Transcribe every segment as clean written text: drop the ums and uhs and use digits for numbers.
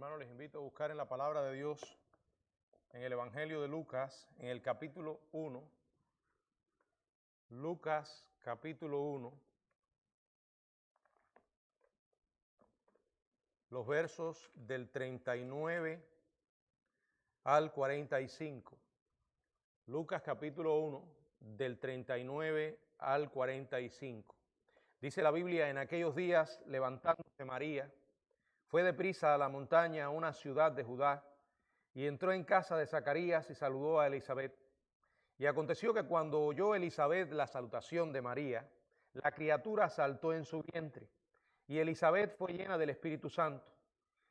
Hermanos, les invito a buscar en la palabra de Dios, en el Evangelio de Lucas, en el capítulo 1. Lucas, capítulo 1, los versos del 39 al 45. Lucas, capítulo 1, del 39 al 45. Dice la Biblia: en aquellos días, levantándose María, fue deprisa a la montaña, a una ciudad de Judá, y entró en casa de Zacarías y saludó a Elisabet. Y aconteció que cuando oyó Elisabet la salutación de María, la criatura saltó en su vientre, y Elisabet fue llena del Espíritu Santo,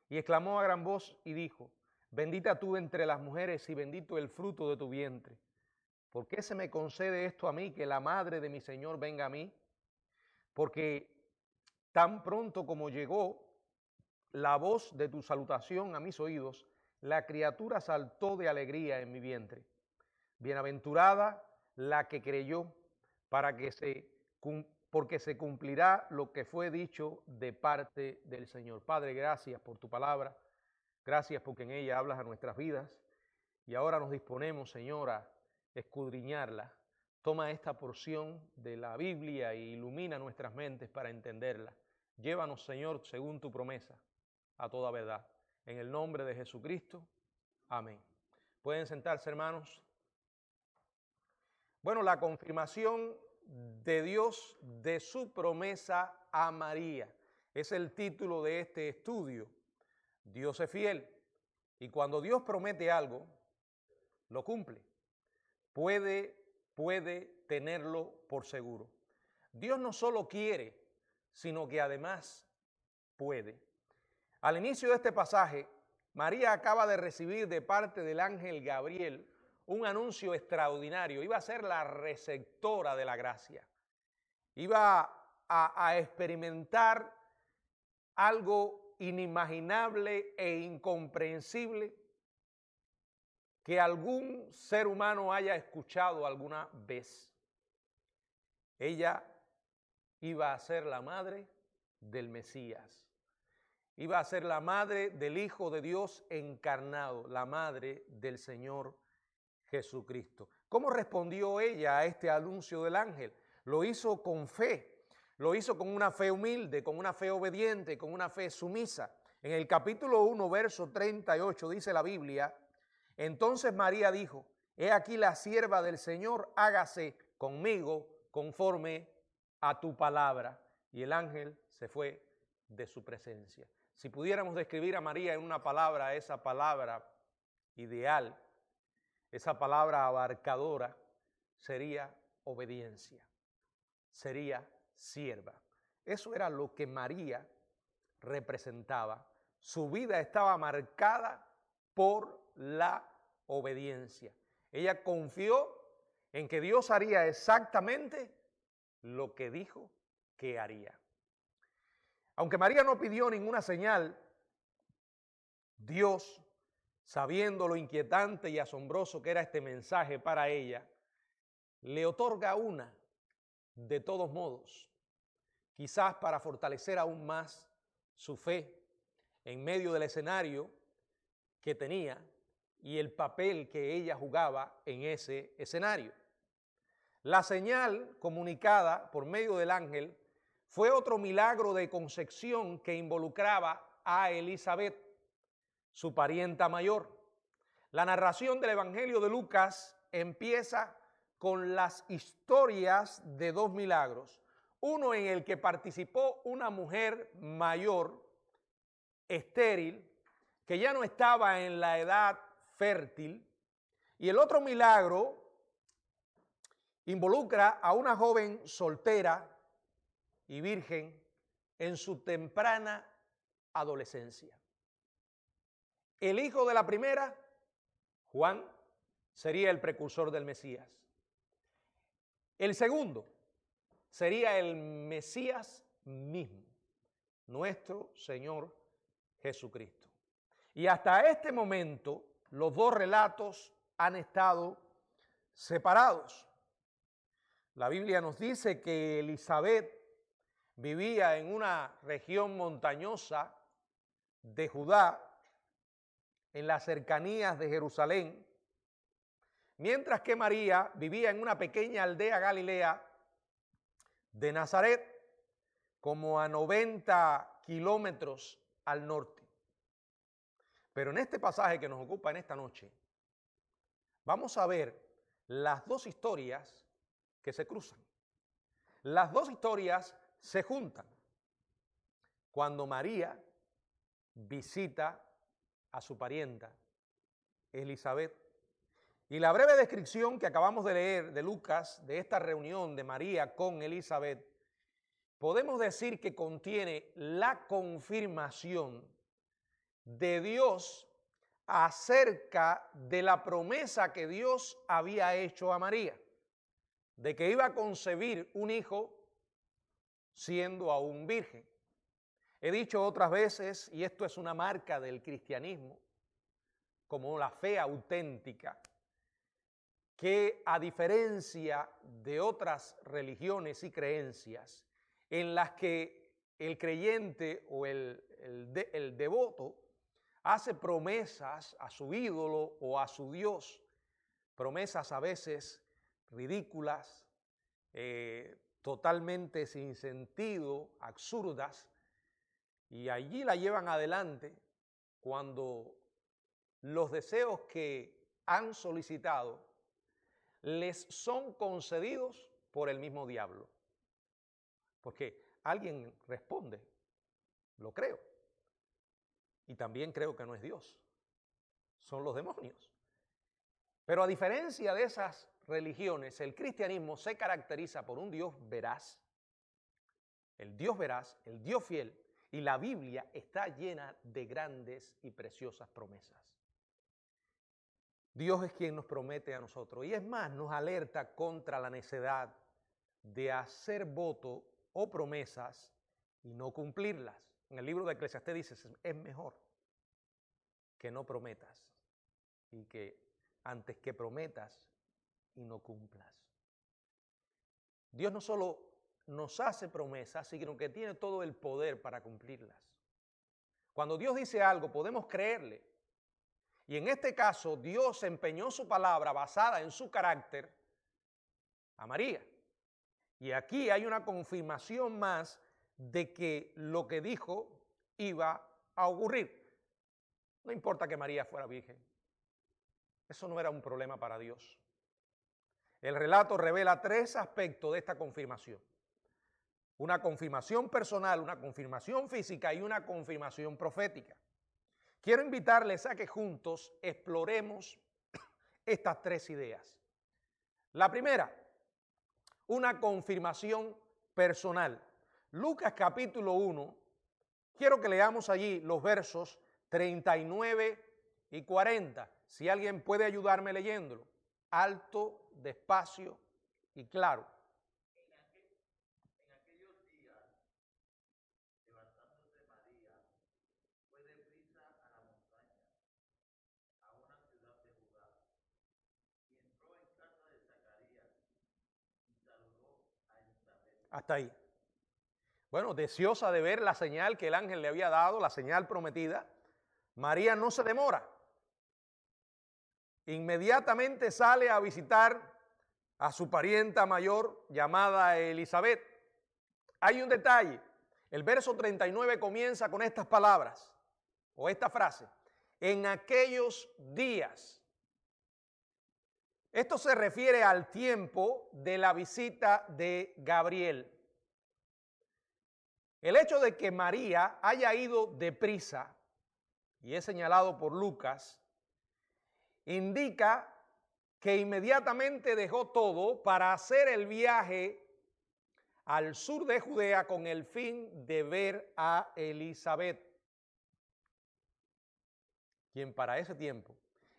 y exclamó a gran voz y dijo: bendita tú entre las mujeres y bendito el fruto de tu vientre. ¿Por qué se me concede esto a mí, que la madre de mi Señor venga a mí? Porque tan pronto como llegó la voz de tu salutación a mis oídos, la criatura saltó de alegría en mi vientre. Bienaventurada la que creyó, porque se cumplirá lo que fue dicho de parte del Señor. Padre, gracias por tu palabra, gracias porque en ella hablas a nuestras vidas, y ahora nos disponemos, Señor, a escudriñarla. Toma esta porción de la Biblia e ilumina nuestras mentes para entenderla. Llévanos, Señor, según tu promesa, a toda verdad. En el nombre de Jesucristo, amén. Pueden sentarse, hermanos. Bueno, la confirmación de Dios de su promesa a María es el título de este estudio. Dios es fiel, y cuando Dios promete algo, lo cumple. Puede tenerlo por seguro. Dios no solo quiere, sino que además puede. Al inicio de este pasaje, María acaba de recibir de parte del ángel Gabriel un anuncio extraordinario. Iba a ser la receptora de la gracia. Iba a experimentar algo inimaginable e incomprensible que algún ser humano haya escuchado alguna vez. Ella iba a ser la madre del Mesías. Iba a ser la madre del Hijo de Dios encarnado, la madre del Señor Jesucristo. ¿Cómo respondió ella a este anuncio del ángel? Lo hizo con fe, lo hizo con una fe humilde, con una fe obediente, con una fe sumisa. En el capítulo 1, verso 38 dice la Biblia: entonces María dijo: he aquí la sierva del Señor, hágase conmigo conforme a tu palabra. Y el ángel se fue de su presencia. Si pudiéramos describir a María en una palabra, esa palabra ideal, esa palabra abarcadora, sería obediencia, sería sierva. Eso era lo que María representaba. Su vida estaba marcada por la obediencia. Ella confió en que Dios haría exactamente lo que dijo que haría. Aunque María no pidió ninguna señal, Dios, sabiendo lo inquietante y asombroso que era este mensaje para ella, le otorga una de todos modos, quizás para fortalecer aún más su fe en medio del escenario que tenía y el papel que ella jugaba en ese escenario. La señal comunicada por medio del ángel fue otro milagro de concepción que involucraba a Elisabet, su parienta mayor. La narración del Evangelio de Lucas empieza con las historias de dos milagros. Uno en el que participó una mujer mayor, estéril, que ya no estaba en la edad fértil, y el otro milagro involucra a una joven soltera y virgen en su temprana adolescencia. El hijo de la primera, Juan, sería el precursor del Mesías. El segundo sería el Mesías mismo, nuestro Señor Jesucristo. Y hasta este momento, los dos relatos han estado separados. La Biblia nos dice que Elisabet vivía en una región montañosa de Judá, en las cercanías de Jerusalén, mientras que María vivía en una pequeña aldea galilea de Nazaret, como a 90 kilómetros al norte. Pero en este pasaje que nos ocupa en esta noche, vamos a ver las dos historias que se cruzan. Las dos historias se juntan cuando María visita a su parienta Elizabeth. Y la breve descripción que acabamos de leer de Lucas de esta reunión de María con Elizabeth, podemos decir que contiene la confirmación de Dios acerca de la promesa que Dios había hecho a María, de que iba a concebir un hijo siendo aún virgen. He dicho otras veces, y esto es una marca del cristianismo, como la fe auténtica, que a diferencia de otras religiones y creencias en las que el creyente o el devoto hace promesas a su ídolo o a su Dios, promesas a veces ridículas, totalmente sin sentido, absurdas, y allí la llevan adelante cuando los deseos que han solicitado les son concedidos por el mismo diablo. Porque alguien responde, lo creo. Y también creo que no es Dios, son los demonios. Pero a diferencia de esas religiones, el cristianismo se caracteriza por un Dios veraz, el Dios fiel, y la Biblia está llena de grandes y preciosas promesas. Dios es quien nos promete a nosotros, y es más, nos alerta contra la necedad de hacer voto o promesas y no cumplirlas. En el libro de Eclesiastés dice, es mejor que no prometas y que antes que prometas y no cumplas. Dios no solo nos hace promesas, sino que tiene todo el poder para cumplirlas. Cuando Dios dice algo, podemos creerle. Y en este caso, Dios empeñó su palabra basada en su carácter a María. Y aquí hay una confirmación más de que lo que dijo iba a ocurrir. No importa que María fuera virgen. Eso no era un problema para Dios. El relato revela tres aspectos de esta confirmación. Una confirmación personal, una confirmación física y una confirmación profética. Quiero invitarles a que juntos exploremos estas tres ideas. La primera, una confirmación personal. Lucas capítulo 1, quiero que leamos allí los versos 39 y 40. Si alguien puede ayudarme leyéndolo, alto, despacio y claro. En aquellos días, levantándose María, fue deprisa a la montaña, a una ciudad de Judá, y entró en casa de Zacarías y saludó a Elizabeth. Hasta ahí. Bueno, deseosa de ver la señal que el ángel le había dado, la señal prometida, María no se demora. Inmediatamente sale a visitar a su parienta mayor llamada Elizabeth. Hay un detalle. El verso 39 comienza con estas palabras o esta frase. En aquellos días. Esto se refiere al tiempo de la visita de Gabriel. El hecho de que María haya ido deprisa, y es señalado por Lucas, indica que inmediatamente dejó todo para hacer el viaje al sur de Judea con el fin de ver a Elizabeth, quien para ese tiempo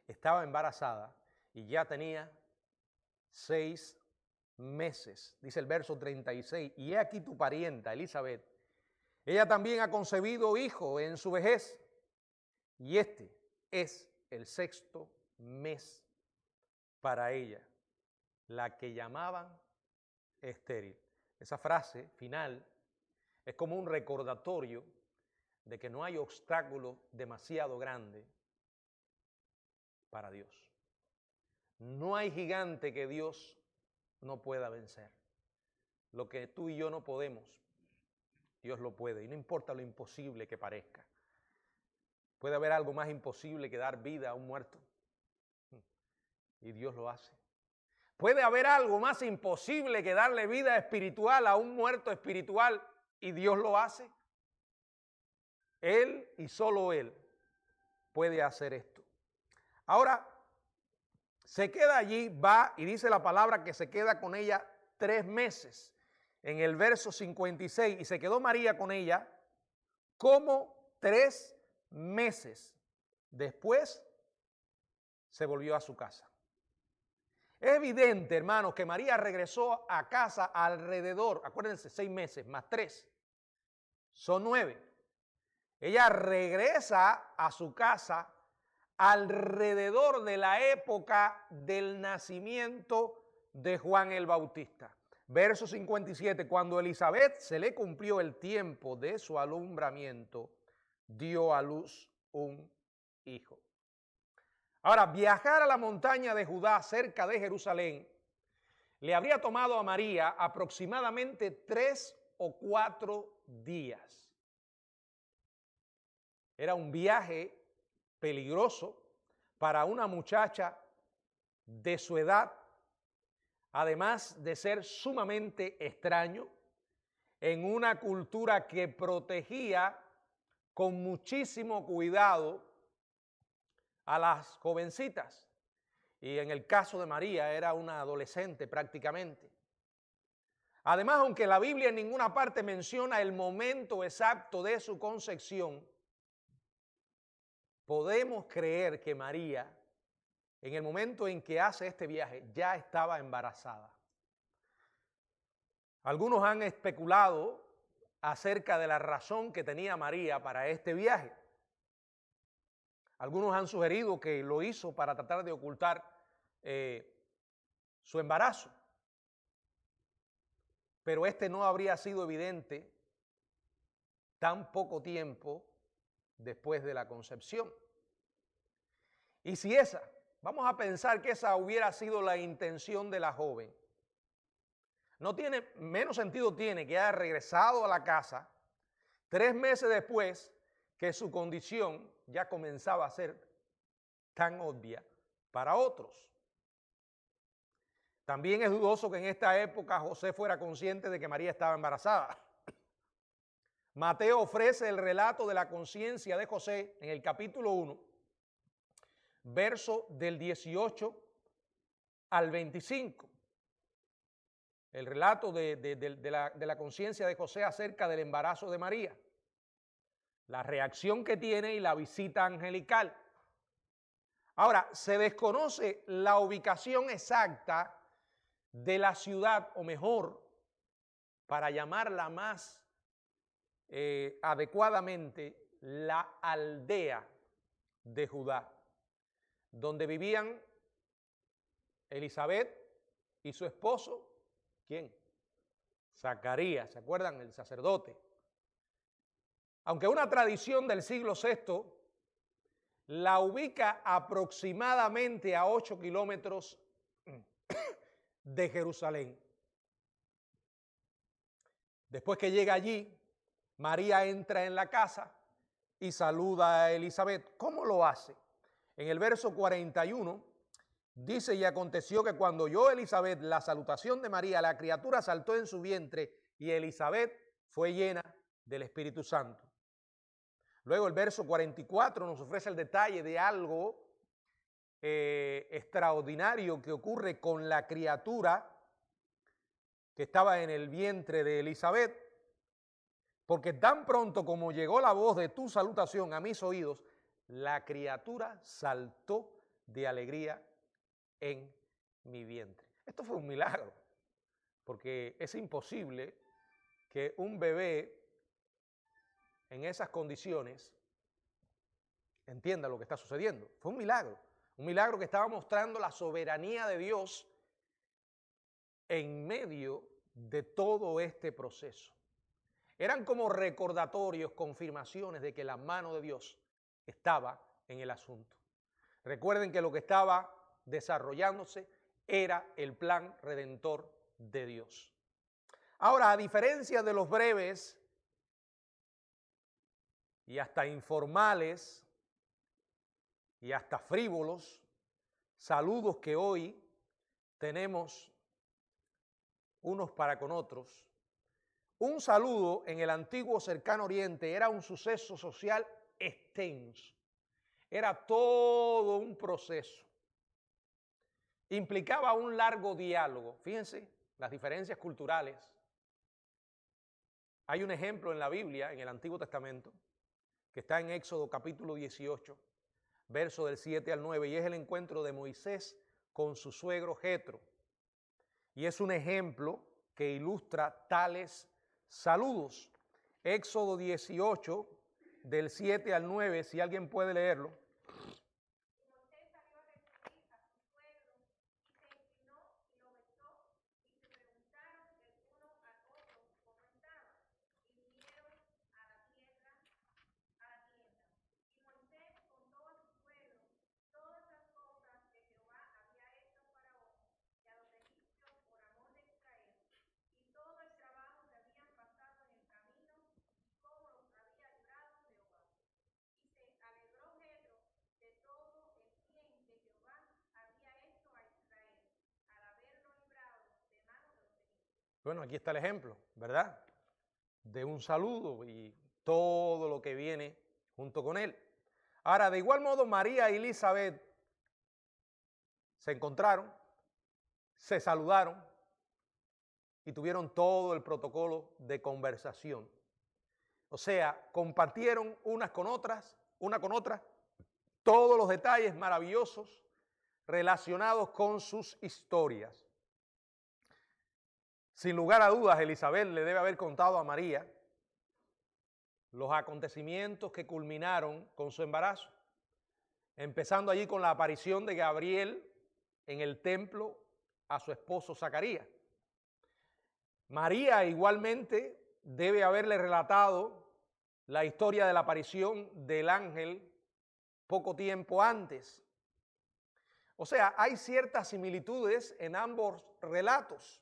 estaba embarazada y ya tenía 6 meses. Dice el verso 36, y he aquí tu parienta Elizabeth, ella también ha concebido hijo en su vejez, y este es el 6º mes para ella, la que llamaban estéril. Esa frase final es como un recordatorio de que no hay obstáculo demasiado grande para Dios. No hay gigante que Dios no pueda vencer. Lo que tú y yo no podemos, Dios lo puede. Y no importa lo imposible que parezca. Puede haber algo más imposible que dar vida a un muerto. Y Dios lo hace. Puede haber algo más imposible que darle vida espiritual a un muerto espiritual. Y Dios lo hace. Él y solo Él puede hacer esto. Ahora, se queda allí, va y dice la palabra que se queda con ella 3 meses. En el verso 56, y se quedó María con ella como 3 meses. Después se volvió a su casa. Es evidente, hermanos, que María regresó a casa alrededor, acuérdense, 6 meses más 3, son 9. Ella regresa a su casa alrededor de la época del nacimiento de Juan el Bautista. Verso 57, cuando Elizabeth se le cumplió el tiempo de su alumbramiento, dio a luz un hijo. Ahora, viajar a la montaña de Judá, cerca de Jerusalén, le habría tomado a María aproximadamente 3 o 4 días. Era un viaje peligroso para una muchacha de su edad, además de ser sumamente extraño, en una cultura que protegía con muchísimo cuidado a las jovencitas. Y en el caso de María era una adolescente prácticamente. Además, aunque la Biblia en ninguna parte menciona el momento exacto de su concepción, podemos creer que María, en el momento en que hace este viaje, ya estaba embarazada. Algunos han especulado acerca de la razón que tenía María para este viaje. Algunos han sugerido que lo hizo para tratar de ocultar su embarazo. Pero este no habría sido evidente tan poco tiempo después de la concepción. Y si vamos a pensar que esa hubiera sido la intención de la joven, no tiene, menos sentido tiene que haya regresado a la casa 3 meses después que su condición ya comenzaba a ser tan obvia para otros. También es dudoso que en esta época José fuera consciente de que María estaba embarazada. Mateo ofrece el relato de la conciencia de José en el capítulo 1, verso del 18 al 25. El relato de la conciencia de José acerca del embarazo de María, la reacción que tiene y la visita angelical. Ahora, se desconoce la ubicación exacta de la ciudad, o mejor, para llamarla más adecuadamente, la aldea de Judá, donde vivían Elizabeth y su esposo, ¿quién? Zacarías, ¿se acuerdan? El sacerdote. Aunque una tradición del siglo VI la ubica aproximadamente a 8 kilómetros de Jerusalén. Después que llega allí, María entra en la casa y saluda a Elizabeth. ¿Cómo lo hace? En el verso 41 dice, y aconteció que cuando oyó Elizabeth la salutación de María, la criatura saltó en su vientre y Elizabeth fue llena del Espíritu Santo. Luego el verso 44 nos ofrece el detalle de algo extraordinario que ocurre con la criatura que estaba en el vientre de Elizabeth, porque tan pronto como llegó la voz de tu salutación a mis oídos, la criatura saltó de alegría en mi vientre. Esto fue un milagro, porque es imposible que un bebé en esas condiciones entienda lo que está sucediendo. Fue un milagro que estaba mostrando la soberanía de Dios en medio de todo este proceso. Eran como recordatorios, confirmaciones de que la mano de Dios estaba en el asunto. Recuerden que lo que estaba desarrollándose era el plan redentor de Dios. Ahora, a diferencia de los breves y hasta informales y hasta frívolos saludos que hoy tenemos unos para con otros, un saludo en el antiguo cercano oriente era un suceso social extenso, era todo un proceso, implicaba un largo diálogo. Fíjense las diferencias culturales. Hay un ejemplo en la Biblia, en el Antiguo Testamento, que está en Éxodo capítulo 18, verso del 7 al 9, y es el encuentro de Moisés con su suegro Jetro. Y es un ejemplo que ilustra tales saludos. Éxodo 18, del 7 al 9, si alguien puede leerlo. Bueno, aquí está el ejemplo, ¿verdad? De un saludo y todo lo que viene junto con él. Ahora, de igual modo, María y Elizabeth se encontraron, se saludaron y tuvieron todo el protocolo de conversación. O sea, compartieron una con otra, todos los detalles maravillosos relacionados con sus historias. Sin lugar a dudas, Elizabeth le debe haber contado a María los acontecimientos que culminaron con su embarazo, empezando allí con la aparición de Gabriel en el templo a su esposo Zacarías. María igualmente debe haberle relatado la historia de la aparición del ángel poco tiempo antes. O sea, hay ciertas similitudes en ambos relatos.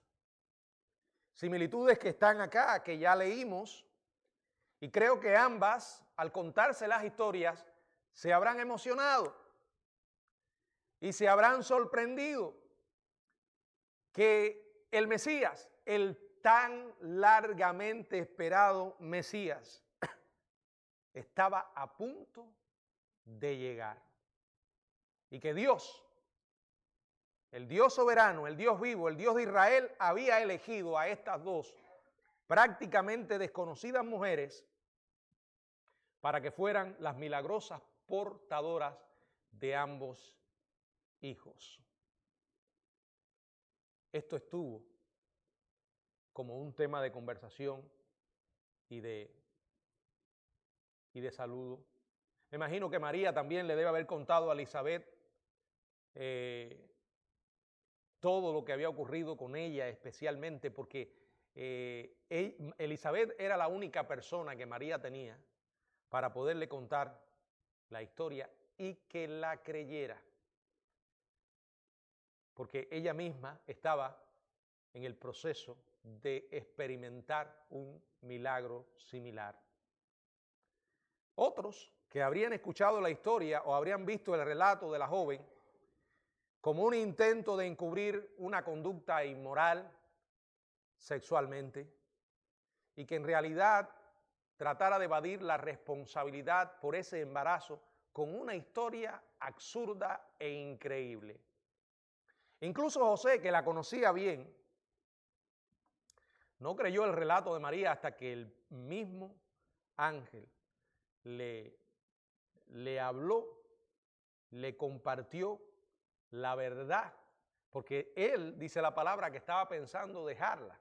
Similitudes que están acá, que ya leímos, y creo que ambas, al contarse las historias, se habrán emocionado y se habrán sorprendido que el Mesías, el tan largamente esperado Mesías, estaba a punto de llegar. Y que Dios, el Dios soberano, el Dios vivo, el Dios de Israel, había elegido a estas dos prácticamente desconocidas mujeres para que fueran las milagrosas portadoras de ambos hijos. Esto estuvo como un tema de conversación y de saludo. Me imagino que María también le debe haber contado a Elizabeth todo lo que había ocurrido con ella, especialmente porque Elizabeth era la única persona que María tenía para poderle contar la historia y que la creyera, porque ella misma estaba en el proceso de experimentar un milagro similar. Otros que habrían escuchado la historia o habrían visto el relato de la joven como un intento de encubrir una conducta inmoral sexualmente y que en realidad tratara de evadir la responsabilidad por ese embarazo con una historia absurda e increíble. Incluso José, que la conocía bien, no creyó el relato de María hasta que el mismo ángel le habló, le compartió la verdad, porque él, dice la palabra, que estaba pensando dejarla.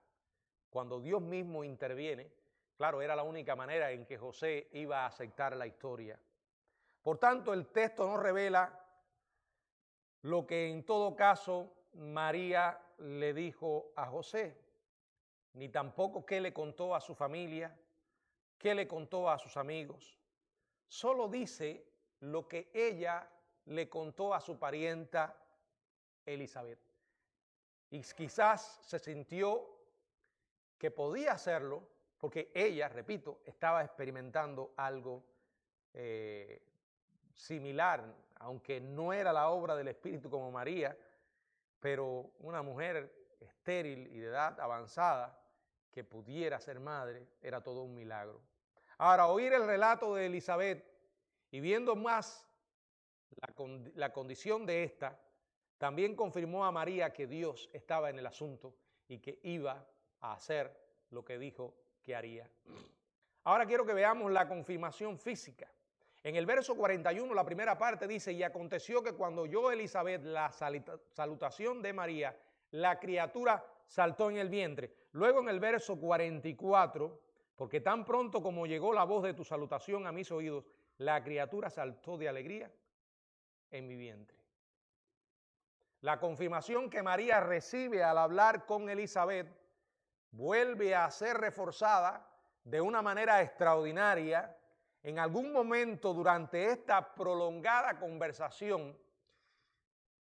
Cuando Dios mismo interviene, claro, era la única manera en que José iba a aceptar la historia. Por tanto, el texto no revela lo que en todo caso María le dijo a José, ni tampoco qué le contó a su familia, qué le contó a sus amigos. Solo dice lo que ella le contó a su parienta Elizabeth. Y quizás se sintió que podía hacerlo porque ella, repito, estaba experimentando algo similar, aunque no era la obra del Espíritu como María, pero una mujer estéril y de edad avanzada que pudiera ser madre era todo un milagro. Ahora, oír el relato de Elizabeth y viendo más la condición de esta, también confirmó a María que Dios estaba en el asunto y que iba a hacer lo que dijo que haría. Ahora quiero que veamos la confirmación física. En el verso 41, la primera parte dice, y aconteció que cuando oyó Elizabeth la salutación de María, la criatura saltó en el vientre. Luego en el verso 44, porque tan pronto como llegó la voz de tu salutación a mis oídos, la criatura saltó de alegría en mi vientre. La confirmación que María recibe al hablar con Elizabeth vuelve a ser reforzada de una manera extraordinaria en algún momento durante esta prolongada conversación,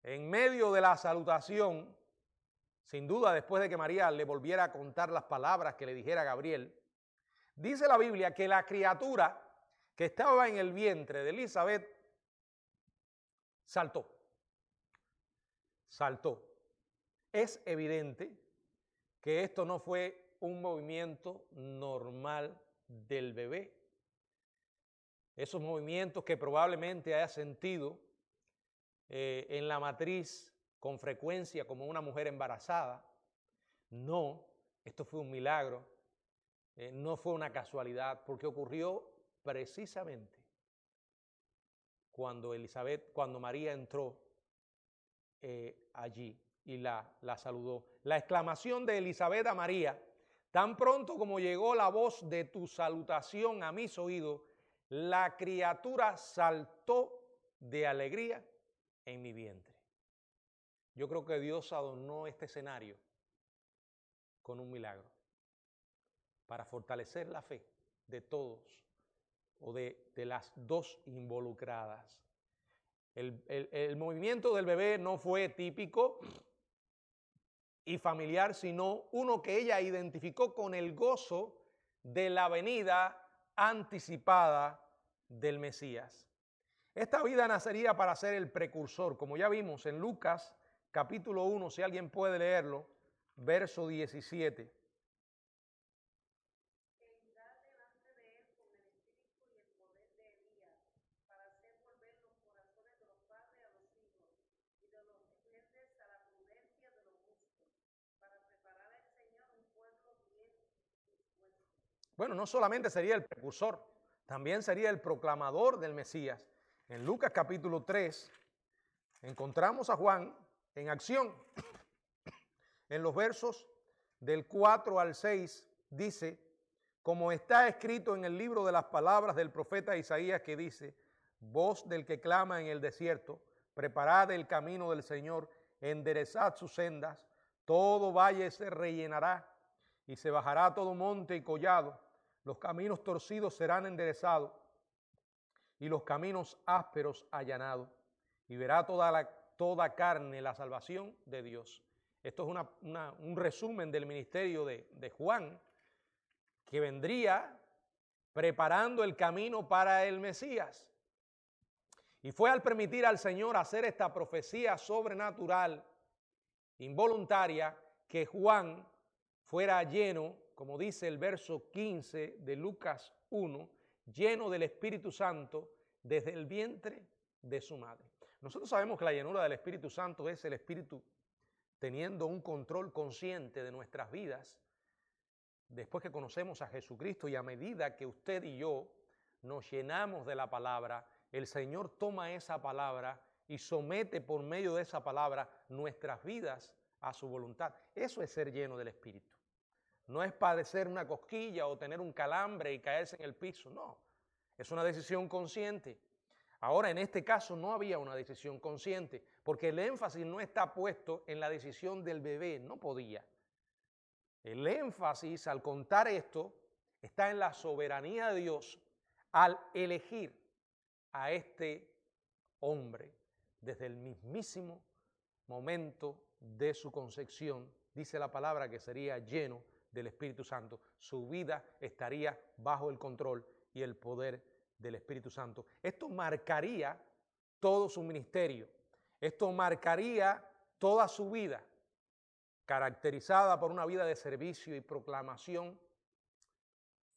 en medio de la salutación, sin duda después de que María le volviera a contar las palabras que le dijera Gabriel, dice la Biblia que la criatura que estaba en el vientre de Elizabeth saltó. Es evidente que esto no fue un movimiento normal del bebé. Esos movimientos que probablemente haya sentido en la matriz con frecuencia como una mujer embarazada. No, esto fue un milagro, no fue una casualidad, porque ocurrió precisamente cuando María entró allí y la saludó. La exclamación de Elizabeth a María, tan pronto como llegó la voz de tu salutación a mis oídos, la criatura saltó de alegría en mi vientre. Yo creo que Dios adornó este escenario con un milagro para fortalecer la fe de todos o de las dos involucradas. El movimiento del bebé no fue típico y familiar, sino uno que ella identificó con el gozo de la venida anticipada del Mesías. Esta vida nacería para ser el precursor, como ya vimos en Lucas capítulo 1, si alguien puede leerlo, verso 17. Bueno, no solamente sería el precursor, también sería el proclamador del Mesías. En Lucas capítulo 3 encontramos a Juan en acción. En los versos del 4 al 6 dice, como está escrito en el libro de las palabras del profeta Isaías que dice, voz del que clama en el desierto, preparad el camino del Señor, enderezad sus sendas, todo valle se rellenará y se bajará todo monte y collado, los caminos torcidos serán enderezados y los caminos ásperos allanados, y verá toda carne la salvación de Dios. Esto es un resumen del ministerio de Juan, que vendría preparando el camino para el Mesías. Y fue al permitir al Señor hacer esta profecía sobrenatural, involuntaria, que Juan fuera lleno, como dice el verso 15 de Lucas 1, lleno del Espíritu Santo desde el vientre de su madre. Nosotros sabemos que la llenura del Espíritu Santo es el Espíritu teniendo un control consciente de nuestras vidas después que conocemos a Jesucristo, y a medida que usted y yo nos llenamos de la palabra, el Señor toma esa palabra y somete por medio de esa palabra nuestras vidas a su voluntad. Eso es ser lleno del Espíritu. No es padecer una cosquilla o tener un calambre y caerse en el piso, no. Es una decisión consciente. Ahora, en este caso no había una decisión consciente, porque el énfasis no está puesto en la decisión del bebé, no podía. El énfasis al contar esto está en la soberanía de Dios al elegir a este hombre, desde el mismísimo momento de su concepción, dice la palabra que sería lleno del Espíritu Santo. Su vida estaría bajo el control y el poder del Espíritu Santo. Esto marcaría todo su ministerio. Esto marcaría toda su vida, caracterizada por una vida de servicio y proclamación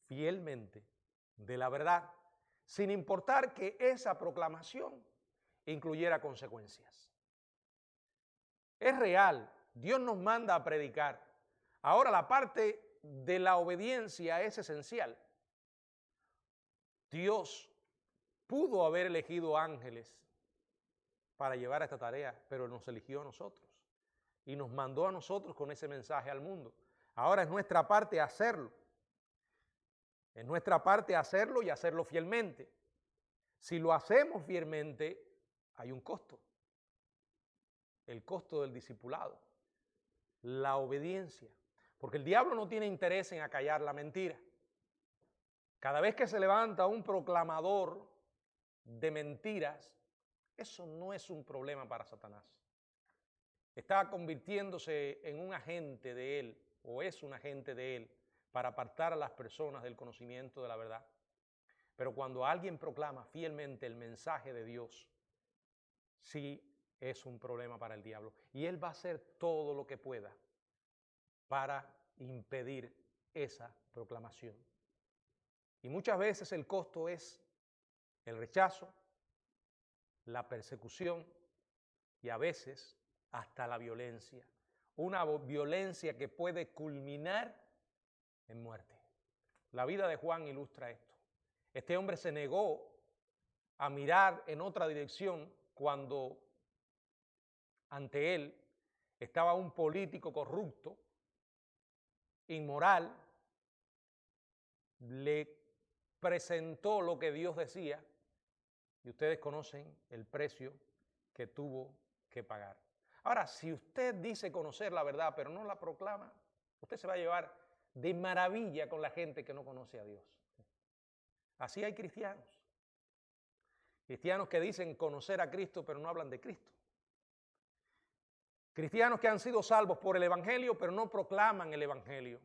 fielmente de la verdad, sin importar que esa proclamación incluyera consecuencias. Es real, Dios nos manda a predicar. Ahora la parte de la obediencia es esencial. Dios pudo haber elegido ángeles para llevar esta tarea, pero nos eligió a nosotros y nos mandó a nosotros con ese mensaje al mundo. Ahora es nuestra parte hacerlo. Es nuestra parte hacerlo y hacerlo fielmente. Si lo hacemos fielmente, hay un costo. El costo del discipulado, la obediencia. Porque el diablo no tiene interés en acallar la mentira. Cada vez que se levanta un proclamador de mentiras, eso no es un problema para Satanás. Está convirtiéndose en un agente de él, o es un agente de él, para apartar a las personas del conocimiento de la verdad. Pero cuando alguien proclama fielmente el mensaje de Dios, sí es un problema para el diablo. Y él va a hacer todo lo que pueda para impedir esa proclamación. Y muchas veces el costo es el rechazo, la persecución y a veces hasta la violencia. Una violencia que puede culminar en muerte. La vida de Juan ilustra esto. Este hombre se negó a mirar en otra dirección cuando ante él estaba un político corrupto, inmoral, le presentó lo que Dios decía y ustedes conocen el precio que tuvo que pagar. Ahora, si usted dice conocer la verdad pero no la proclama, usted se va a llevar de maravilla con la gente que no conoce a Dios. Así hay cristianos. Cristianos que dicen conocer a Cristo pero no hablan de Cristo. Cristianos que han sido salvos por el Evangelio pero no proclaman el Evangelio.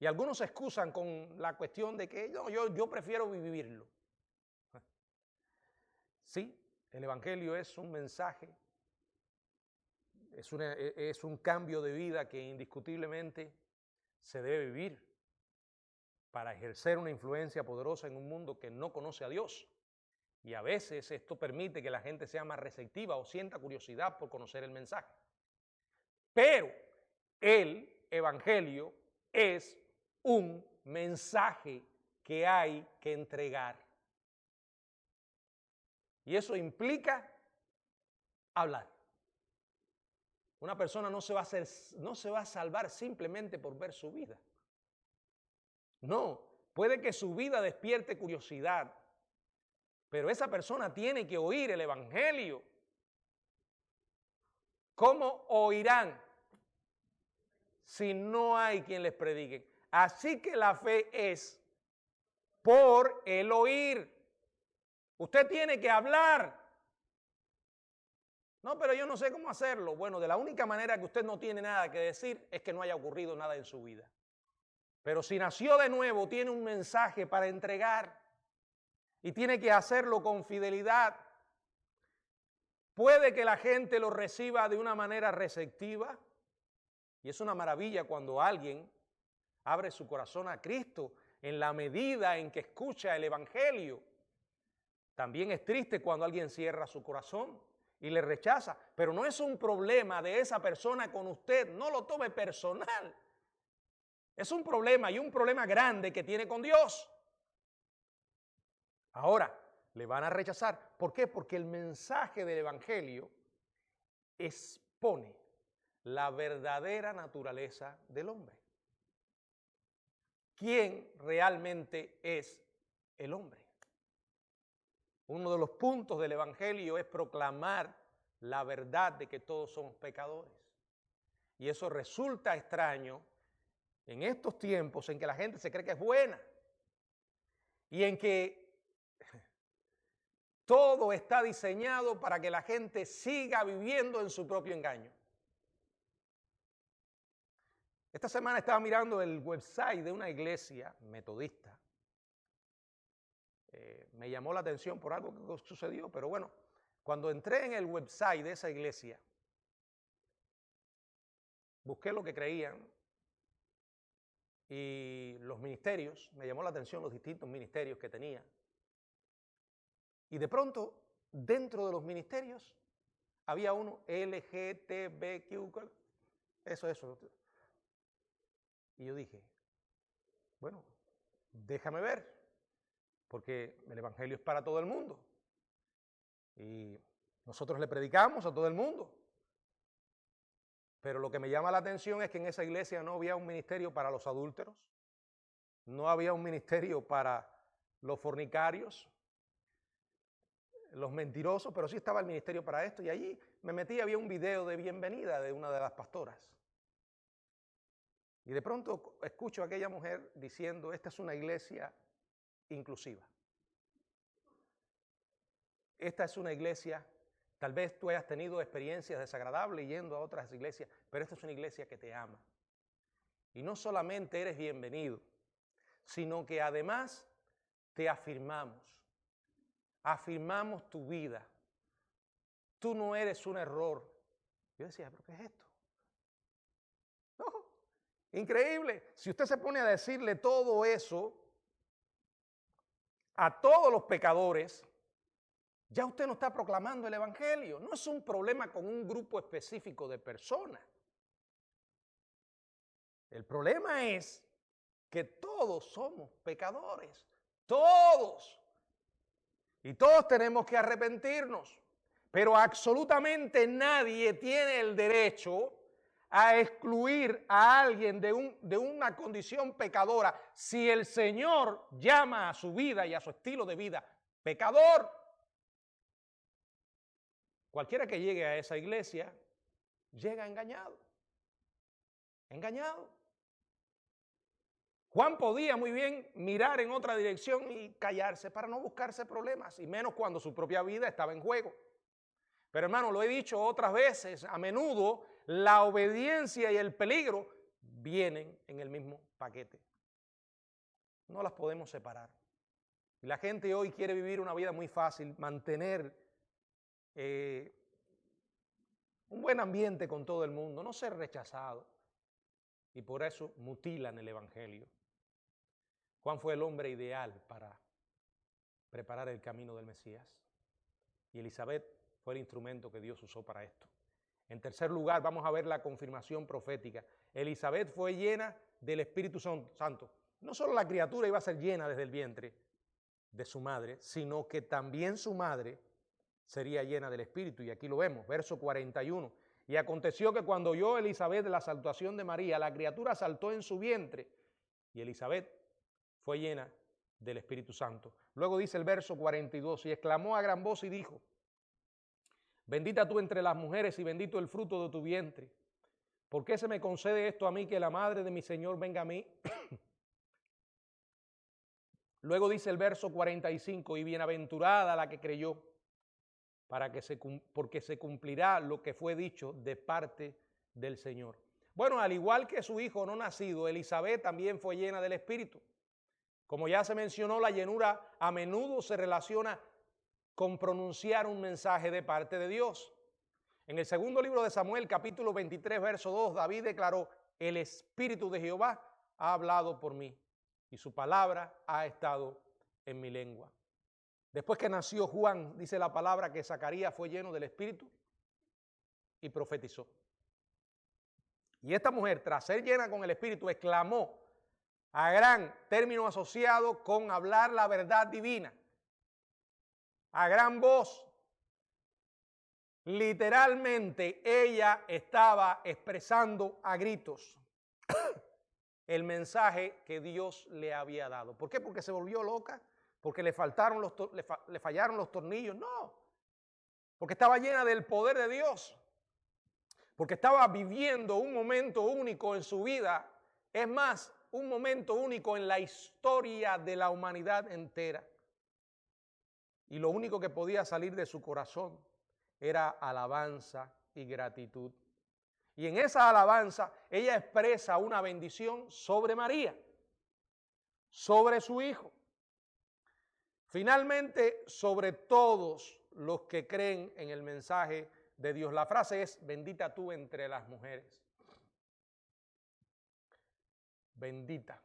Y algunos se excusan con la cuestión de que no, yo prefiero vivirlo. Sí, el Evangelio es un mensaje, es un cambio de vida que indiscutiblemente se debe vivir para ejercer una influencia poderosa en un mundo que no conoce a Dios. Y a veces esto permite que la gente sea más receptiva o sienta curiosidad por conocer el mensaje. Pero el Evangelio es un mensaje que hay que entregar. Y eso implica hablar. Una persona no se va a salvar simplemente por ver su vida. No, puede que su vida despierte curiosidad, pero esa persona tiene que oír el Evangelio. ¿Cómo oirán si no hay quien les predique? Así que la fe es por el oír. Usted tiene que hablar. No, pero yo no sé cómo hacerlo. Bueno, de la única manera que usted no tiene nada que decir es que no haya ocurrido nada en su vida. Pero si nació de nuevo, tiene un mensaje para entregar y tiene que hacerlo con fidelidad. Puede que la gente lo reciba de una manera receptiva y es una maravilla cuando alguien abre su corazón a Cristo en la medida en que escucha el Evangelio. También es triste cuando alguien cierra su corazón y le rechaza, pero no es un problema de esa persona con usted, no lo tome personal. Es un problema y un problema grande que tiene con Dios. Ahora, le van a rechazar. ¿Por qué? Porque el mensaje del Evangelio expone la verdadera naturaleza del hombre. ¿Quién realmente es el hombre? Uno de los puntos del Evangelio es proclamar la verdad de que todos somos pecadores. Y eso resulta extraño en estos tiempos en que la gente se cree que es buena y en que Todo está diseñado para que la gente siga viviendo en su propio engaño. Esta semana estaba mirando el website de una iglesia metodista. Me llamó la atención por algo que sucedió, pero bueno, cuando entré en el website de esa iglesia, busqué lo que creían y los ministerios, me llamó la atención los distintos ministerios que tenía. Y de pronto, dentro de los ministerios, había uno LGTBQ, eso. Y yo dije, bueno, déjame ver, porque el evangelio es para todo el mundo. Y nosotros le predicamos a todo el mundo. Pero lo que me llama la atención es que en esa iglesia no había un ministerio para los adúlteros, no había un ministerio para los fornicarios, los mentirosos, pero sí estaba el ministerio para esto. Y allí me metí, había un video de bienvenida de una de las pastoras. Y de pronto escucho a aquella mujer diciendo, esta es una iglesia inclusiva. Esta es una iglesia, tal vez tú hayas tenido experiencias desagradables yendo a otras iglesias, pero esta es una iglesia que te ama. Y no solamente eres bienvenido, sino que además te afirmamos tu vida. Tú no eres un error. Yo decía, ¿pero qué es esto? No, increíble. Si usted se pone a decirle todo eso a todos los pecadores, ya usted no está proclamando el evangelio. No es un problema con un grupo específico de personas. El problema es que todos somos pecadores. Todos. Y todos tenemos que arrepentirnos. Pero absolutamente nadie tiene el derecho a excluir a alguien de una condición pecadora si el Señor llama a su vida y a su estilo de vida pecador. Cualquiera que llegue a esa iglesia llega engañado. Engañado. Juan podía muy bien mirar en otra dirección y callarse para no buscarse problemas, y menos cuando su propia vida estaba en juego. Pero hermano, lo he dicho otras veces, a menudo la obediencia y el peligro vienen en el mismo paquete. No las podemos separar. Y la gente hoy quiere vivir una vida muy fácil, mantener un buen ambiente con todo el mundo, no ser rechazado. Y por eso mutilan el evangelio. Juan fue el hombre ideal para preparar el camino del Mesías. Y Elizabeth fue el instrumento que Dios usó para esto. En tercer lugar, vamos a ver la confirmación profética. Elizabeth fue llena del Espíritu Santo. No solo la criatura iba a ser llena desde el vientre de su madre, sino que también su madre sería llena del Espíritu. Y aquí lo vemos, verso 41. Y aconteció que cuando oyó Elizabeth la salutación de María, la criatura saltó en su vientre y Elizabeth fue llena del Espíritu Santo. Luego dice el verso 42, y exclamó a gran voz y dijo, bendita tú entre las mujeres y bendito el fruto de tu vientre. ¿Por qué se me concede esto a mí, que la madre de mi Señor venga a mí? Luego dice el verso 45, y bienaventurada la que creyó, porque se cumplirá lo que fue dicho de parte del Señor. Bueno, al igual que su hijo no nacido, Elizabeth también fue llena del Espíritu. Como ya se mencionó, la llenura a menudo se relaciona con pronunciar un mensaje de parte de Dios. En el segundo libro de Samuel, capítulo 23, verso 2, David declaró, el Espíritu de Jehová ha hablado por mí y su palabra ha estado en mi lengua. Después que nació Juan, dice la palabra que Zacarías fue lleno del Espíritu y profetizó. Y esta mujer, tras ser llena con el Espíritu, exclamó a gran término asociado con hablar la verdad divina, a gran voz. Literalmente ella estaba expresando a gritos el mensaje que Dios le había dado. ¿Por qué? Porque se volvió loca, porque le fallaron los tornillos. No, porque estaba llena del poder de Dios, porque estaba viviendo un momento único en su vida. Es más, un momento único en la historia de la humanidad entera. y lo único que podía salir de su corazón era alabanza y gratitud. Y en esa alabanza ella expresa una bendición sobre María, sobre su hijo. Finalmente, sobre todos los que creen en el mensaje de Dios. La frase es: bendita tú entre las mujeres. Bendita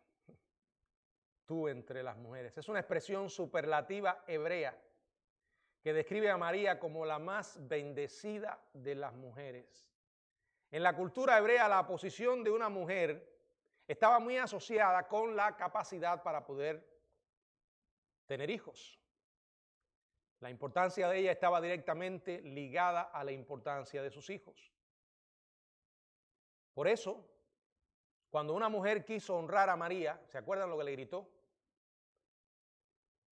tú entre las mujeres. Es una expresión superlativa hebrea que describe a María como la más bendecida de las mujeres. En la cultura hebrea, la posición de una mujer estaba muy asociada con la capacidad para poder tener hijos. La importancia de ella estaba directamente ligada a la importancia de sus hijos. Por eso, cuando una mujer quiso honrar a María, ¿se acuerdan lo que le gritó?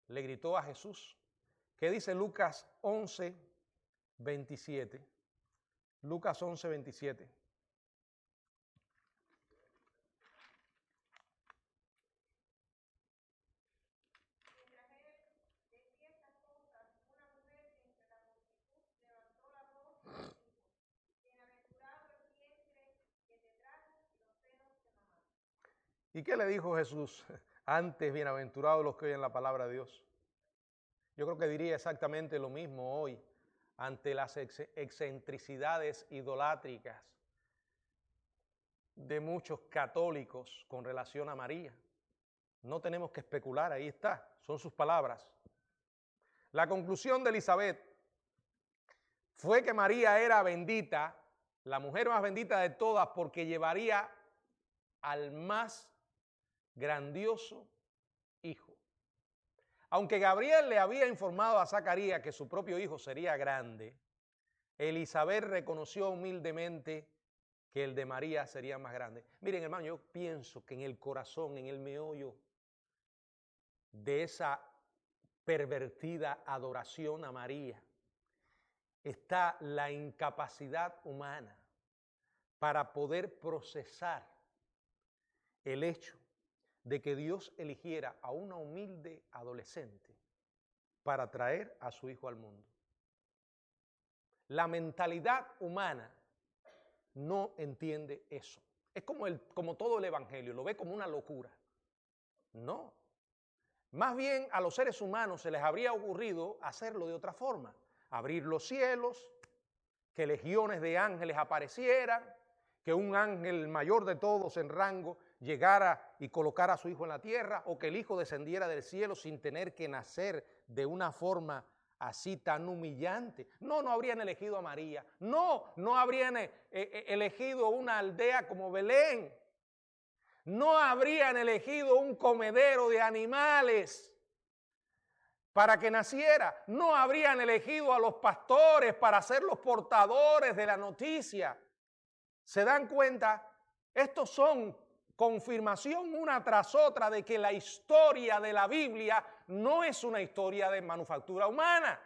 Le gritó a Jesús. ¿Qué dice Lucas 11, 27? Lucas 11, 27. ¿Y qué le dijo Jesús? Antes, bienaventurados los que oyen la palabra de Dios. Yo creo que diría exactamente lo mismo hoy ante las excentricidades idolátricas de muchos católicos con relación a María. No tenemos que especular, ahí está, son sus palabras. La conclusión de Elizabeth fue que María era bendita, la mujer más bendita de todas, porque llevaría al más grandioso hijo. Aunque Gabriel le había informado a Zacarías que su propio hijo sería grande, Elizabeth reconoció humildemente que el de María sería más grande. Miren, hermano, yo pienso que en el corazón, en el meollo de esa pervertida adoración a María, está la incapacidad humana para poder procesar el hecho de que Dios eligiera a una humilde adolescente para traer a su hijo al mundo. La mentalidad humana no entiende eso. Es como todo el evangelio, lo ve como una locura. No. Más bien a los seres humanos se les habría ocurrido hacerlo de otra forma. Abrir los cielos, que legiones de ángeles aparecieran, que un ángel mayor de todos en rango llegara y colocara a su hijo en la tierra, o que el hijo descendiera del cielo sin tener que nacer de una forma así tan humillante. No habrían elegido a María. No habrían elegido una aldea como Belén. No habrían elegido un comedero de animales para que naciera. No habrían elegido a los pastores para ser los portadores de la noticia. ¿Se dan cuenta? Estos son confirmación una tras otra de que la historia de la Biblia no es una historia de manufactura humana.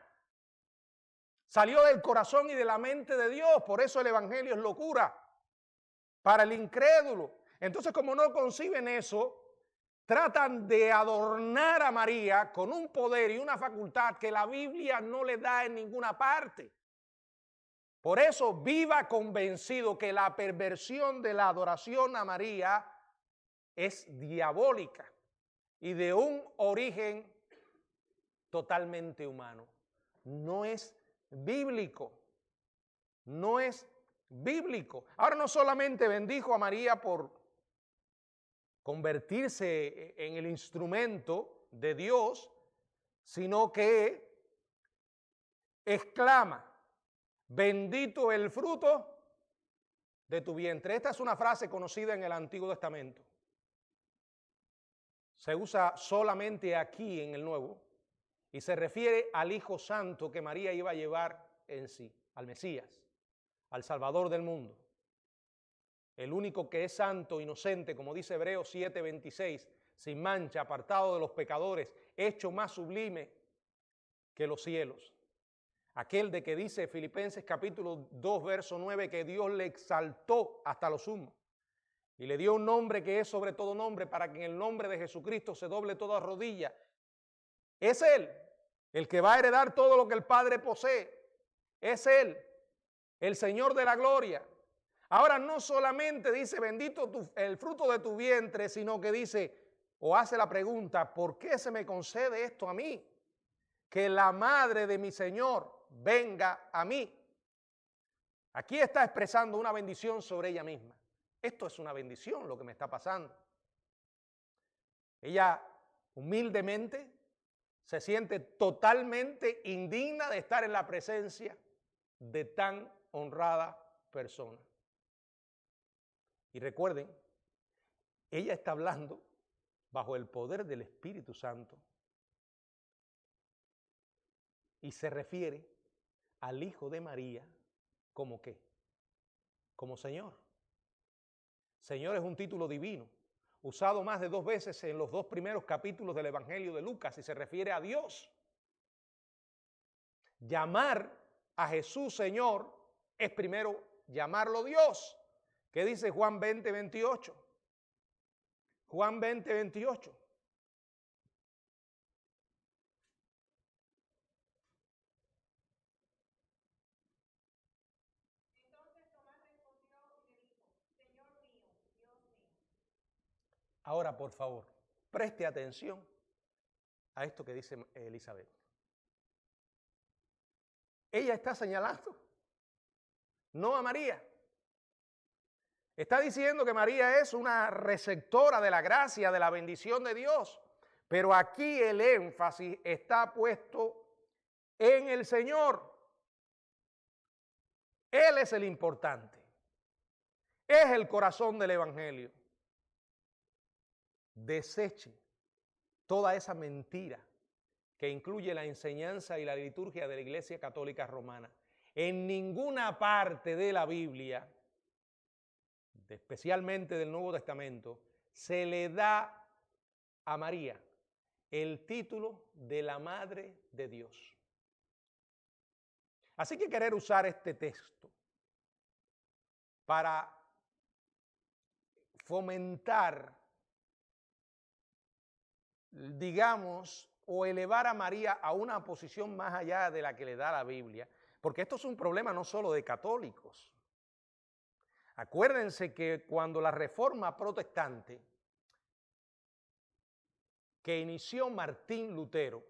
Salió del corazón y de la mente de Dios, por eso el evangelio es locura para el incrédulo. Entonces, como no conciben eso, tratan de adornar a María con un poder y una facultad que la Biblia no le da en ninguna parte. Por eso viva convencido que la perversión de la adoración a María es diabólica y de un origen totalmente humano. No es bíblico. No es bíblico. Ahora no solamente bendijo a María por convertirse en el instrumento de Dios, sino que exclama: bendito el fruto de tu vientre. Esta es una frase conocida en el Antiguo Testamento. Se usa solamente aquí en el Nuevo y se refiere al Hijo Santo que María iba a llevar en sí, al Mesías, al Salvador del mundo. El único que es santo, inocente, como dice Hebreos 7:26, sin mancha, apartado de los pecadores, hecho más sublime que los cielos. Aquel de que dice Filipenses capítulo 2, verso 9, que Dios le exaltó hasta lo sumo y le dio un nombre que es sobre todo nombre, para que en el nombre de Jesucristo se doble toda rodilla. Es Él El que va a heredar todo lo que el Padre posee. Es Él, el Señor de la gloria. Ahora no solamente dice bendito el fruto de tu vientre, sino que dice o hace la pregunta, ¿por qué se me concede esto a mí? Que la madre de mi Señor venga a mí. Aquí está expresando una bendición sobre ella misma. Esto es una bendición lo que me está pasando. Ella humildemente se siente totalmente indigna de estar en la presencia de tan honrada persona. Y recuerden, ella está hablando bajo el poder del Espíritu Santo y se refiere al Hijo de María como ¿qué? Como Señor. Señor es un título divino, usado más de 2 veces en los 2 primeros capítulos del Evangelio de Lucas y se refiere a Dios. Llamar a Jesús Señor es primero llamarlo Dios. ¿Qué dice Juan 20, 28? Juan 20, 28. Entonces Tomás respondió y le dijo, Señor mío, Dios mío. Ahora, por favor, preste atención a esto que dice Elizabeth. Ella está señalando, no a María. Está diciendo que María es una receptora de la gracia, de la bendición de Dios. Pero aquí el énfasis está puesto en el Señor. Él es el importante. Es el corazón del Evangelio. Deseche toda esa mentira que incluye la enseñanza y la liturgia de la Iglesia Católica Romana. En ninguna parte de la Biblia, especialmente del Nuevo Testamento, se le da a María el título de la Madre de Dios. Así que querer usar este texto para fomentar, digamos, o elevar a María a una posición más allá de la que le da la Biblia, porque esto es un problema no solo de católicos. Acuérdense que cuando la Reforma Protestante que inició Martín Lutero,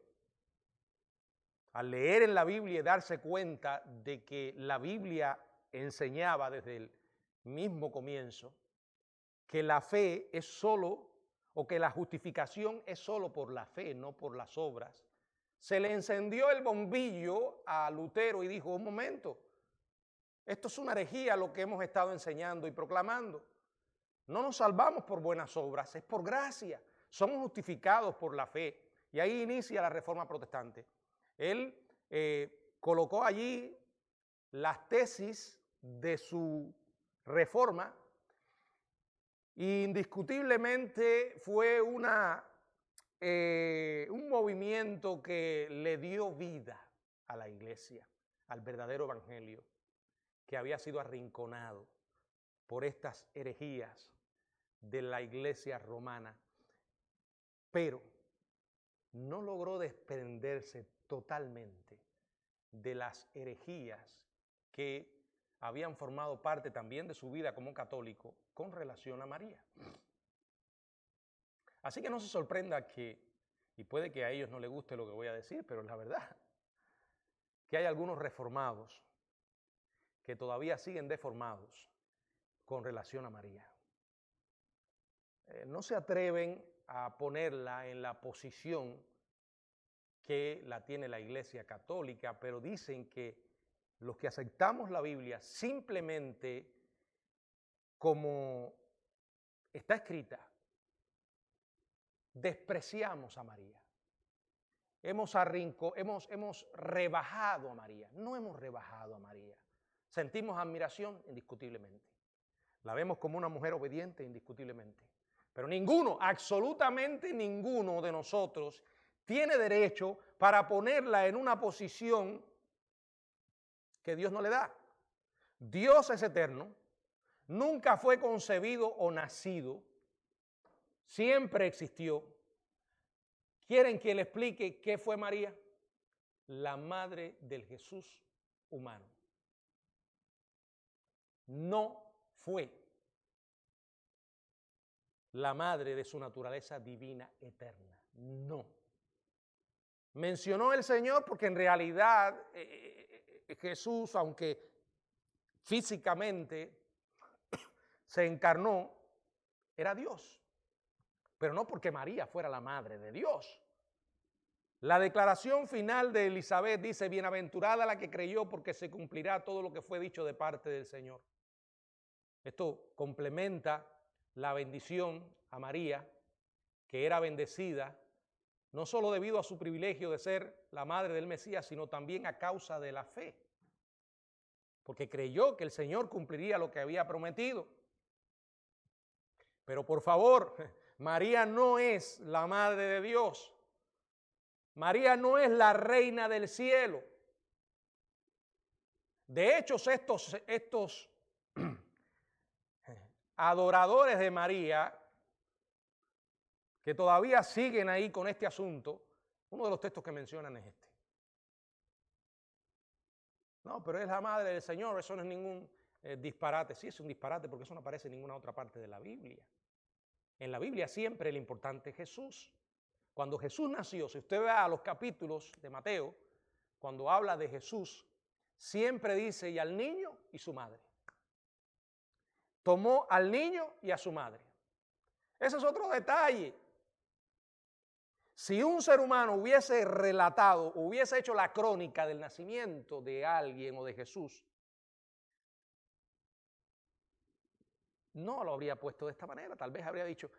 al leer en la Biblia y darse cuenta de que la Biblia enseñaba desde el mismo comienzo que la fe es solo, o que la justificación es solo por la fe, no por las obras, se le encendió el bombillo a Lutero y dijo, un momento, esto es una herejía lo que hemos estado enseñando y proclamando. No nos salvamos por buenas obras, es por gracia. Somos justificados por la fe. Y ahí inicia la Reforma Protestante. Él colocó allí las tesis de su reforma. Indiscutiblemente fue un movimiento que le dio vida a la iglesia, al verdadero evangelio, que había sido arrinconado por estas herejías de la iglesia romana, pero no logró desprenderse totalmente de las herejías que habían formado parte también de su vida como católico con relación a María. Así que no se sorprenda que, y puede que a ellos no les guste lo que voy a decir, pero es la verdad, que hay algunos reformados que todavía siguen deformados con relación a María. No se atreven a ponerla en la posición que la tiene la Iglesia Católica, pero dicen que los que aceptamos la Biblia simplemente como está escrita, despreciamos a María. Hemos rebajado a María. No hemos rebajado a María. Sentimos admiración indiscutiblemente. La vemos como una mujer obediente indiscutiblemente. Pero ninguno, absolutamente ninguno de nosotros tiene derecho para ponerla en una posición que Dios no le da. Dios es eterno, nunca fue concebido o nacido, siempre existió. ¿Quieren que le explique qué fue María? la madre del Jesús humano. No fue la madre de su naturaleza divina eterna. No. Mencionó el Señor porque en realidad Jesús, aunque físicamente se encarnó, era Dios. Pero no porque María fuera la madre de Dios. La declaración final de Elizabeth dice: bienaventurada la que creyó, porque se cumplirá todo lo que fue dicho de parte del Señor. Esto complementa la bendición a María, que era bendecida no solo debido a su privilegio de ser la madre del Mesías, sino también a causa de la fe, porque creyó que el Señor cumpliría lo que había prometido. Pero por favor, María no es la madre de Dios. María no es la reina del cielo. De hecho, estos adoradores de María, que todavía siguen ahí con este asunto, uno de los textos que mencionan es este. No, pero es la madre del Señor, eso no es ningún disparate. Sí, es un disparate porque eso no aparece en ninguna otra parte de la Biblia. En la Biblia siempre el importante es Jesús. Cuando Jesús nació, si usted ve a los capítulos de Mateo, cuando habla de Jesús, siempre dice: y al niño y su madre. Tomó al niño y a su madre. Ese es otro detalle. Si un ser humano hubiese relatado, hubiese hecho la crónica del nacimiento de alguien o de Jesús, no lo habría puesto de esta manera. Tal vez habría dicho: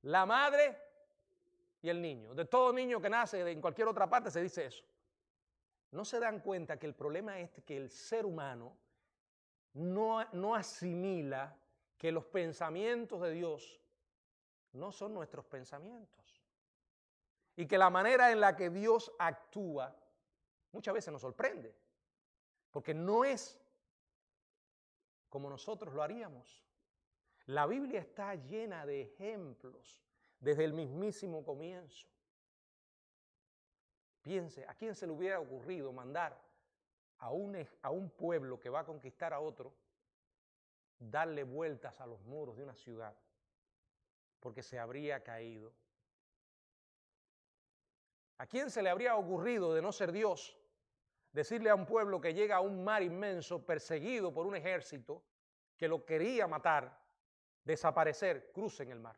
la madre y el niño. De todo niño que nace en cualquier otra parte se dice eso. No se dan cuenta que el problema es que el ser humano no asimila que los pensamientos de Dios no son nuestros pensamientos. Y que la manera en la que Dios actúa muchas veces nos sorprende, porque no es como nosotros lo haríamos. La Biblia está llena de ejemplos desde el mismísimo comienzo. Piense, ¿a quién se le hubiera ocurrido mandar a un pueblo que va a conquistar a otro, darle vueltas a los muros de una ciudad? Porque se habría caído. ¿A quién se le habría ocurrido, de no ser Dios, decirle a un pueblo que llega a un mar inmenso, perseguido por un ejército que lo quería matar, desaparecer, crucen el mar?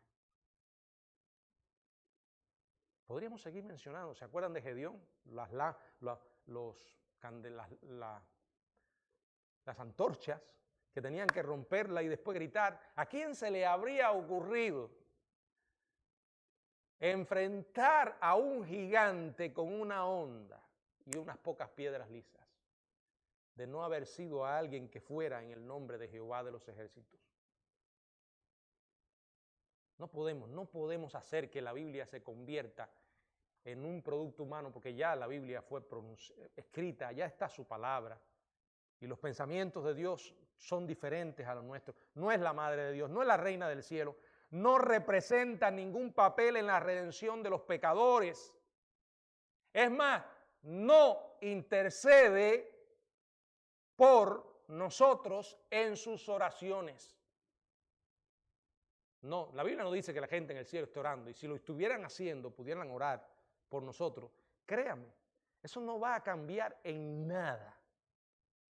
Podríamos seguir mencionando. ¿Se acuerdan de Gedeón? Las antorchas que tenían que romperla y después gritar. ¿A quién se le habría ocurrido enfrentar a un gigante con una honda y unas pocas piedras lisas, de no haber sido a alguien que fuera en el nombre de Jehová de los ejércitos? No podemos hacer que la Biblia se convierta en un producto humano, porque ya la Biblia fue escrita, ya está su palabra, y los pensamientos de Dios son diferentes a los nuestros. No es la madre de Dios, no es la reina del cielo, no representa ningún papel en la redención de los pecadores. Es más, no intercede por nosotros en sus oraciones. No, la Biblia no dice que la gente en el cielo esté orando, y si lo estuvieran haciendo, pudieran orar por nosotros. Créanme, eso no va a cambiar en nada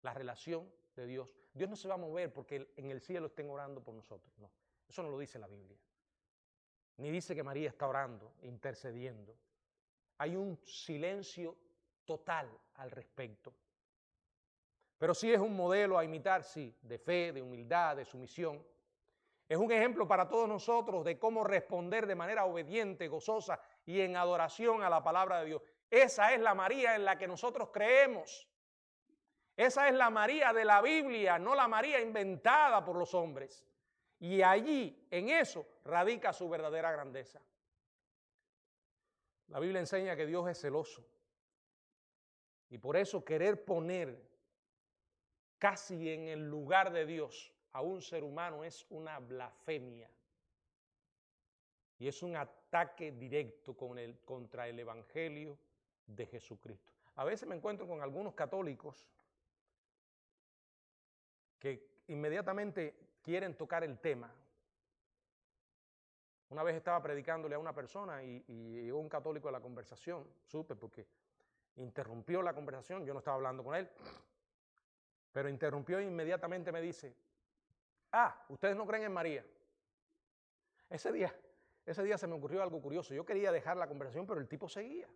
la relación de Dios. Dios no se va a mover porque en el cielo estén orando por nosotros. No, eso no lo dice la Biblia. Ni dice que María está orando, intercediendo. Hay un silencio total al respecto. Pero sí es un modelo a imitar, sí, de fe, de humildad, de sumisión. Es un ejemplo para todos nosotros de cómo responder de manera obediente, gozosa y en adoración a la palabra de Dios. Esa es la María en la que nosotros creemos. Esa es la María de la Biblia, no la María inventada por los hombres. Y allí, en eso, radica su verdadera grandeza. La Biblia enseña que Dios es celoso. Y por eso querer poner casi en el lugar de Dios a un ser humano es una blasfemia. Y es un ataque directo contra el Evangelio de Jesucristo. A veces me encuentro con algunos católicos que inmediatamente quieren tocar el tema. Una vez estaba predicándole a una persona y llegó un católico a la conversación, supe porque interrumpió la conversación, yo no estaba hablando con él, pero interrumpió e inmediatamente me dice, ustedes no creen en María. Ese día se me ocurrió algo curioso, yo quería dejar la conversación, pero el tipo seguía.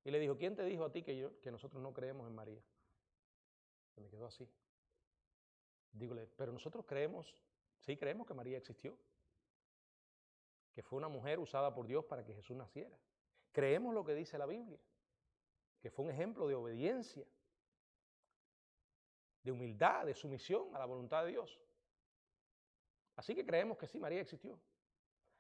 Y le dijo, ¿quién te dijo a ti que nosotros no creemos en María? Se me quedó así. Dígole, pero nosotros creemos, sí creemos que María existió, que fue una mujer usada por Dios para que Jesús naciera. Creemos lo que dice la Biblia, que fue un ejemplo de obediencia, de humildad, de sumisión a la voluntad de Dios. Así que creemos que sí, María existió.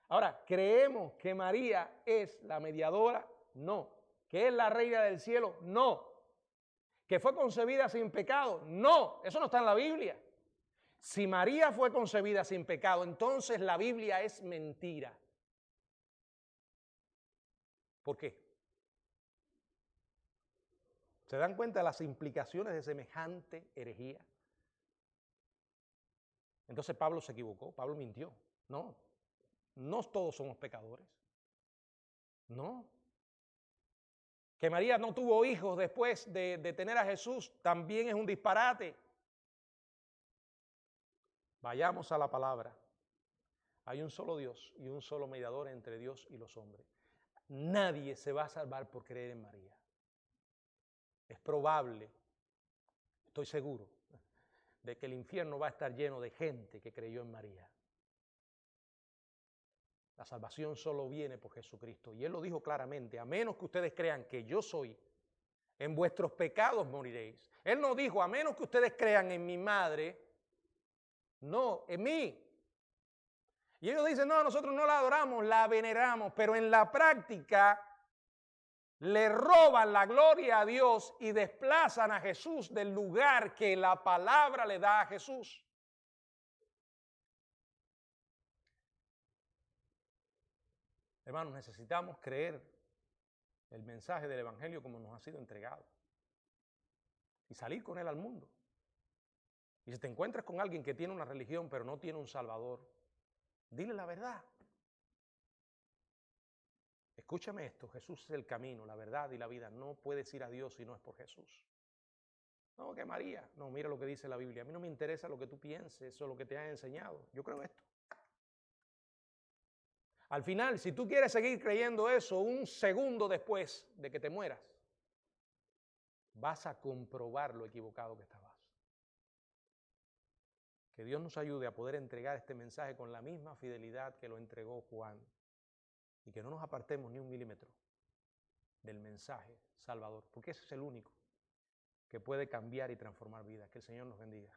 Ahora, ¿creemos que María es la mediadora? No. ¿Que es la reina del cielo? No. ¿Que fue concebida sin pecado? No. Eso no está en la Biblia. Si María fue concebida sin pecado, entonces la Biblia es mentira. ¿Por qué? ¿Se dan cuenta de las implicaciones de semejante herejía? Entonces Pablo se equivocó, Pablo mintió. No todos somos pecadores. No. Que María no tuvo hijos después de tener a Jesús también es un disparate. Vayamos a la palabra. Hay un solo Dios y un solo mediador entre Dios y los hombres. Nadie se va a salvar por creer en María. Es probable, estoy seguro, de que el infierno va a estar lleno de gente que creyó en María. La salvación solo viene por Jesucristo. Y Él lo dijo claramente, a menos que ustedes crean que yo soy, en vuestros pecados moriréis. Él no dijo, a menos que ustedes crean en mi madre, no, en mí. Y ellos dicen, no, nosotros no la adoramos, la veneramos, pero en la práctica le roban la gloria a Dios y desplazan a Jesús del lugar que la palabra le da a Jesús. Hermanos, necesitamos creer el mensaje del Evangelio como nos ha sido entregado y salir con él al mundo. Y si te encuentras con alguien que tiene una religión pero no tiene un Salvador, dile la verdad. Escúchame esto, Jesús es el camino, la verdad y la vida. No puedes ir a Dios si no es por Jesús. No, que María. No, mira lo que dice la Biblia. A mí no me interesa lo que tú pienses o lo que te han enseñado. Yo creo esto. Al final, si tú quieres seguir creyendo eso un segundo después de que te mueras, vas a comprobar lo equivocado que estabas. Que Dios nos ayude a poder entregar este mensaje con la misma fidelidad que lo entregó Juan y que no nos apartemos ni un milímetro del mensaje salvador, porque ese es el único que puede cambiar y transformar vidas. Que el Señor nos bendiga.